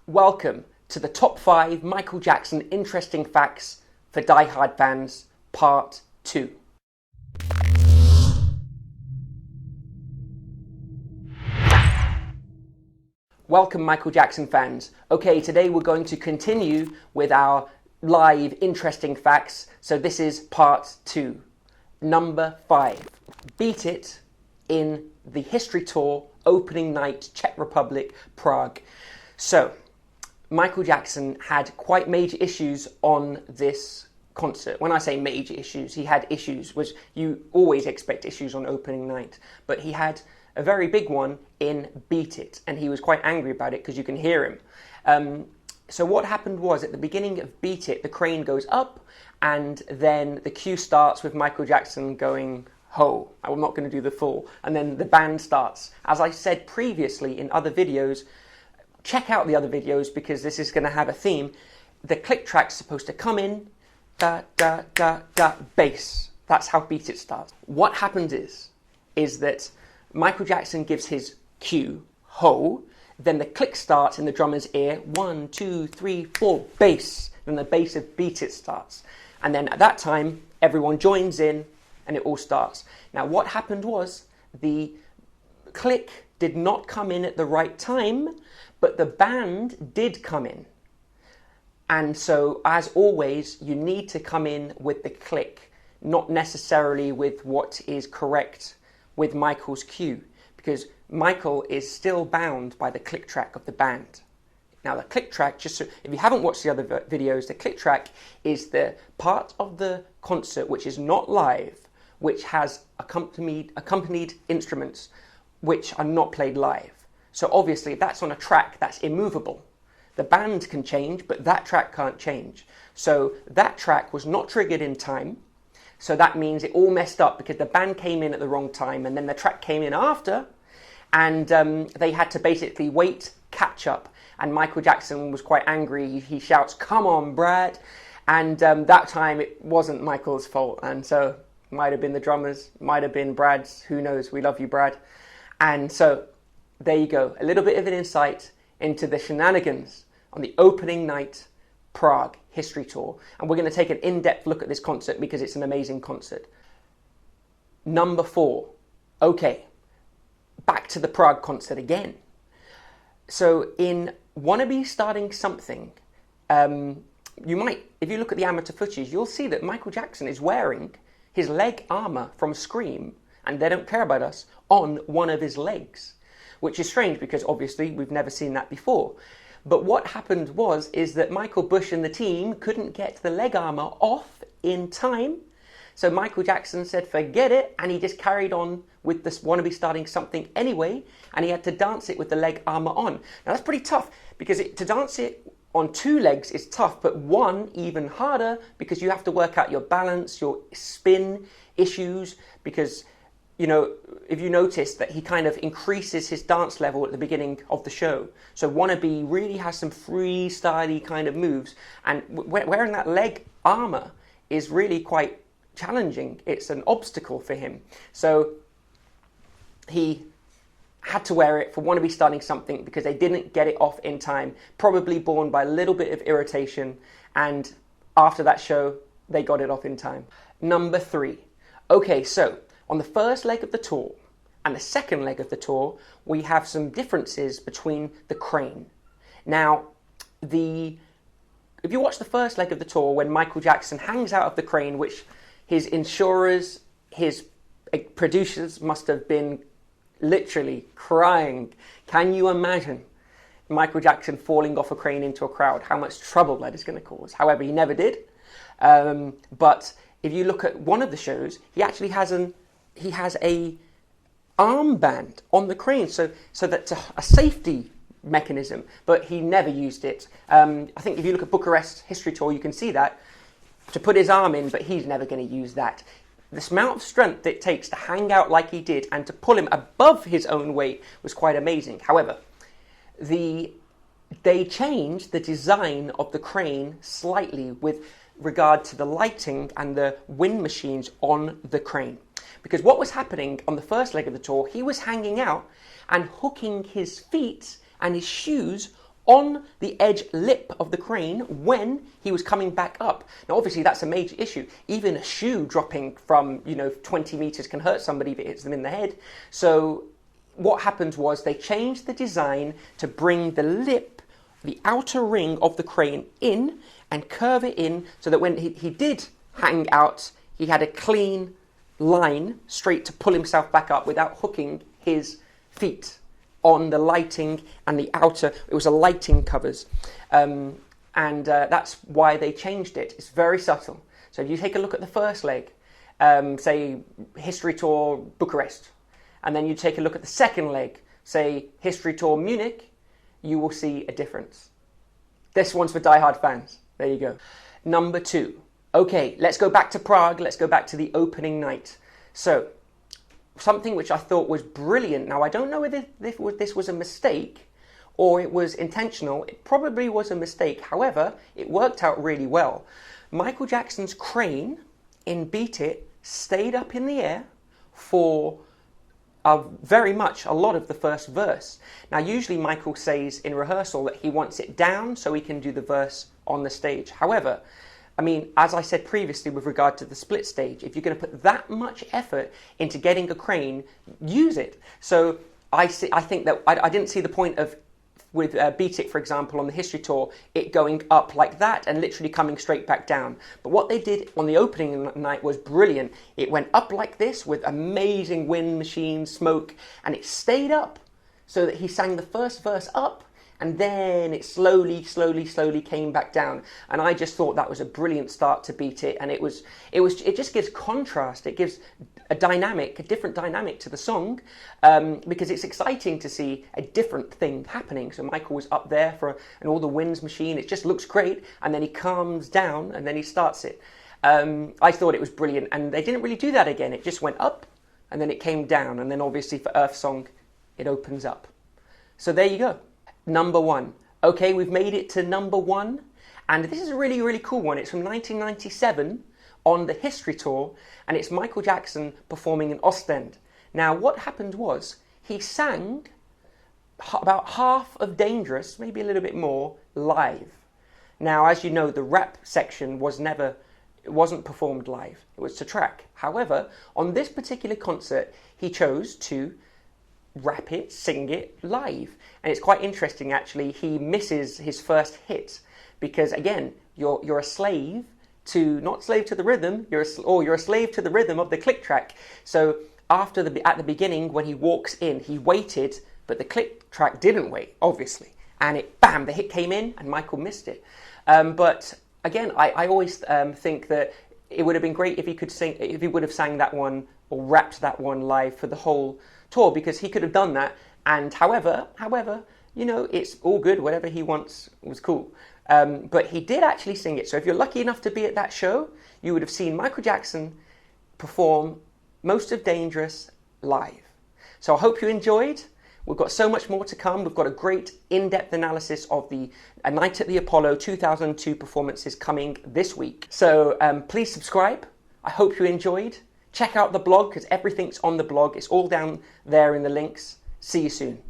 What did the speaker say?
Welcome to the top 5 Michael Jackson interesting facts for die-hard fans, part 2. Welcome Michael Jackson fans. Okay, today we're going to continue with our live interesting facts. So this is part 2. Number 5. Beat It in the History Tour opening night, Czech Republic, Prague. So, Michael Jackson had quite major issues on this concert. When I say major issues, he had issues, which you always expect issues on opening night. But he had a very big one in Beat It, and he was quite angry about it because you can hear him. So what happened was, at the beginning of Beat It, the crane goes up, and then the cue starts with Michael Jackson going, ho. I'm not going to do the full. And then the band starts. As I said previously in other videos, check out the other videos because this is going to have a theme. The click track's supposed to come in, da, da, da, da, bass. That's how Beat It starts. What happens is that Michael Jackson gives his cue, ho, then the click starts in the drummer's ear, 1, 2, 3, 4, bass. Then the bass of Beat It starts. And then at that time, everyone joins in and it all starts. Now what happened was, the click did not come in at the right time, but the band did come in. And so, as always, you need to come in with the click, not necessarily with what is correct with Michael's cue, because Michael is still bound by the click track of the band. Now the click track, just so, if you haven't watched the other videos, the click track is the part of the concert which is not live, which has accompanied instruments which are not played live. So obviously, if that's on a track, that's immovable. The band can change, but that track can't change. So that track was not triggered in time. So that means it all messed up because the band came in at the wrong time, and then the track came in after, and they had to basically wait, catch up. And Michael Jackson was quite angry. He shouts, "Come on, Brad!" And that time it wasn't Michael's fault, and so might have been the drummers, might have been Brad's. Who knows? We love you, Brad. And so there you go, a little bit of an insight into the shenanigans on the opening night Prague History Tour. And we're going to take an in-depth look at this concert because it's an amazing concert. Number 4. Okay, back to the Prague concert again. So in Wanna Be Starting Something, you might, if you look at the amateur footage, you'll see that Michael Jackson is wearing his leg armor from Scream, and They Don't Care About Us, on one of his legs, which is strange because obviously we've never seen that before. But what happened is that Michael Bush and the team couldn't get the leg armor off in time. So Michael Jackson said, forget it, and he just carried on with this Wanna Be Starting Something anyway, and he had to dance it with the leg armor on. Now that's pretty tough because to dance it on 2 legs is tough, but 1 even harder because you have to work out your balance, your spin issues, because you know, if you notice that he kind of increases his dance level at the beginning of the show. So Wanna Be really has some freestyle-y kind of moves, and wearing that leg armor is really quite challenging. It's an obstacle for him. So he had to wear it for Wanna Be Starting Something because they didn't get it off in time, probably born by a little bit of irritation, and after that show, they got it off in time. Number 3. Okay, so on the first leg of the tour and the second leg of the tour, we have some differences between the crane. Now, if you watch the first leg of the tour, when Michael Jackson hangs out of the crane, which his insurers, his producers must have been literally crying. Can you imagine Michael Jackson falling off a crane into a crowd? How much trouble that is going to cause. However, he never did. But if you look at one of the shows, he actually has a armband on the crane, so that's a safety mechanism, but he never used it. I think if you look at Bucharest History Tour, you can see that, to put his arm in, but he's never going to use that. This amount of strength it takes to hang out like he did and to pull him above his own weight was quite amazing. However, they changed the design of the crane slightly with regard to the lighting and the wind machines on the crane. Because what was happening on the first leg of the tour, he was hanging out and hooking his feet and his shoes on the edge lip of the crane when he was coming back up. Now, obviously, that's a major issue. Even a shoe dropping from, 20 meters can hurt somebody if it hits them in the head. So what happened was they changed the design to bring the lip, the outer ring of the crane in and curve it in so that when he did hang out, he had a clean line straight to pull himself back up without hooking his feet on the lighting and the outer. It was a lighting covers, and that's why they changed it. It's very subtle. So if you take a look at the first leg, say History Tour Bucharest, and then you take a look at the second leg, say History Tour Munich, you will see a difference. This one's for diehard fans. There you go. Number 2. Okay, let's go back to Prague. Let's go back to the opening night. So, something which I thought was brilliant. Now, I don't know whether this was a mistake or it was intentional. It probably was a mistake. However, it worked out really well. Michael Jackson's crane in Beat It stayed up in the air for very much a lot of the first verse. Now, usually Michael says in rehearsal that he wants it down so he can do the verse on the stage. However, I mean, as I said previously with regard to the split stage, if you're going to put that much effort into getting a crane, use it. So I think that I didn't see the point of, with Beat It, for example, on the History Tour, it going up like that and literally coming straight back down. But what they did on the opening night was brilliant. It went up like this with amazing wind machine, smoke, and it stayed up so that he sang the first verse up, and then it slowly came back down. And I just thought that was a brilliant start to Beat It. And it just gives contrast. It gives a different dynamic to the song, because it's exciting to see a different thing happening. So Michael was up there and all the winds machine. It just looks great. And then he calms down and then he starts it. I thought it was brilliant. And they didn't really do that again. It just went up and then it came down. And then obviously for Earth Song, it opens up. So there you go. Number 1. Okay, we've made it to number 1. And this is a really, really cool one. It's from 1997 on the History Tour. And it's Michael Jackson performing in Ostend. Now, what happened was he sang about half of Dangerous, maybe a little bit more, live. Now, as you know, the rap section wasn't performed live. It was to track. However, on this particular concert, he chose to rap it, sing it live. And it's quite interesting, actually. He misses his first hit because, again, you're a slave to, not slave to the rhythm, you're a slave to the rhythm of the click track. So at the beginning, when he walks in, he waited, but the click track didn't wait, obviously. And the hit came in and Michael missed it. But again, I always think that it would have been great if he would have sang that one or rapped that one live for the whole tour, because he could have done that. And however, it's all good. Whatever he wants was cool. But he did actually sing it. So if you're lucky enough to be at that show, you would have seen Michael Jackson perform most of Dangerous live. So I hope you enjoyed. We've got so much more to come. We've got a great in-depth analysis of the A Night at the Apollo 2002 performances coming this week. So please subscribe. I hope you enjoyed. Check out the blog because everything's on the blog. It's all down there in the links. See you soon.